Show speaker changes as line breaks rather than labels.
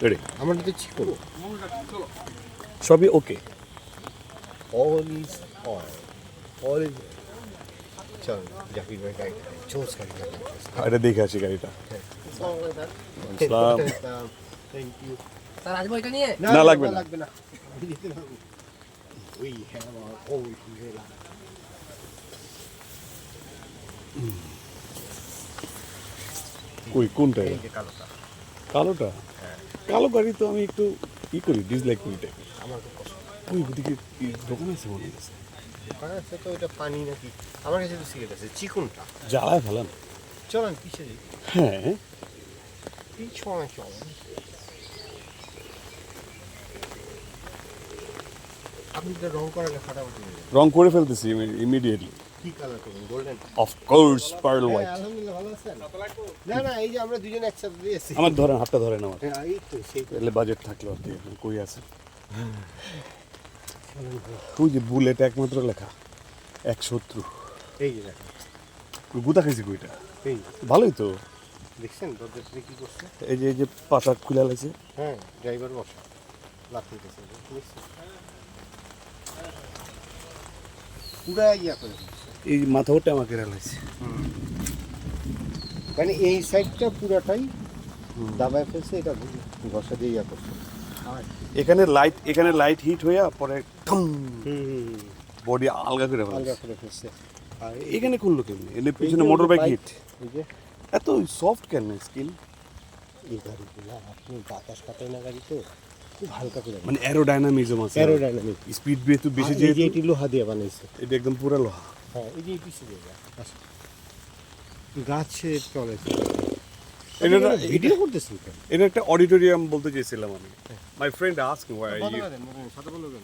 Ready
আমার তো চিকন
সবই okay
all is all is চল জাকির ভাই গাড়ি চোস গাড়ি
এটা দেখে আসি গাড়িটা
থ্যাংক ইউ
স্যার আসবো এটা নিয়ে
না, লাগবে না।
লাগবে না we have our own umbrella
কই কোনটা
এই যে কালোটা
কালোটা কালো গাড়ি তো আমি একটু করি ডিসলাইক করি টাইপের
আমার খুব পছন্দ
ওই ওদিকে কি দোকান আছে মনে হচ্ছে
ওখানে আছে তো এটা পানি নাকি আমার কাছে তো সিগারেট আছে চিকনটা
জ্বালায় ফেলান
চলেন পিছে যাই
হ্যাঁ
পিছনে চল আপনি তো রং করালে ফাটাফাটি হয়ে যাবে
রং করে ফেলতেছি ইমিডিয়েটলি
কি কালার করবেন golden
of course pearl white
আলহামদুলিল্লাহ ভালো আছেন না না এই যে আমরা দুজন একসাথে দিয়েছি
আমার ধরেন হাতটা ধরেন আমার
হ্যাঁ এই তো সেই তো
এলে বাজেট থাকলো আর কি এখন কই আছে ওই যে বুলেট একমাত্র লেখা 170
এই যে দেখেন
গুতা খাইছি কইটা
এই
ভালোই তো
দেখছেন দরজাটা কি করছে
এই যে পাতা খুলে লাগছে
হ্যাঁ ড্রাইভার বসা লাফিয়ে গেছে দেখছেন পুরা ইয়া করে দিচ্ছে।
এই মাথা ওটা আমাকে রেলাইছে
মানে এই সাইডটা পুরাটাই দাবায় ফেলছে এটা ঘষা দিয়ে ইয়া করছে
এখানে লাইট হিট হইয়া পরে বডি আলগা করে
আলগা
ফেলছে
করে ফেলছে আর
এখানে করলো কেমনি এনে
এই
পিছনে
যে
মোটর বাইক
bike,
হিট
এই যে
এত সফট কেন স্কিন
এই গাড়িগুলো আপনি বাতাস কাটায় না গাড়ি তো খুব হালকা করে
মানে অ্যারোডাইনামিজম আছে
অ্যারোডাইনামিক
স্পিড যেহেতু বেশি
এই যে
যেহেতু
এটি লোহা দিয়ে বানাইছে
এটা একদম পুরো লোহা
হ্যাঁ এই যে এই পিছিয়ে দিয়ে গাছে চলে
এটা
ভিডিও করতেছেন কেন
এটা একটা অডিটোরিয়াম বলতে চেয়েছিলাম আমি মাই ফ্রেন্ড আস্ক ওয়াই
কথা বলেন সাথে বলবেন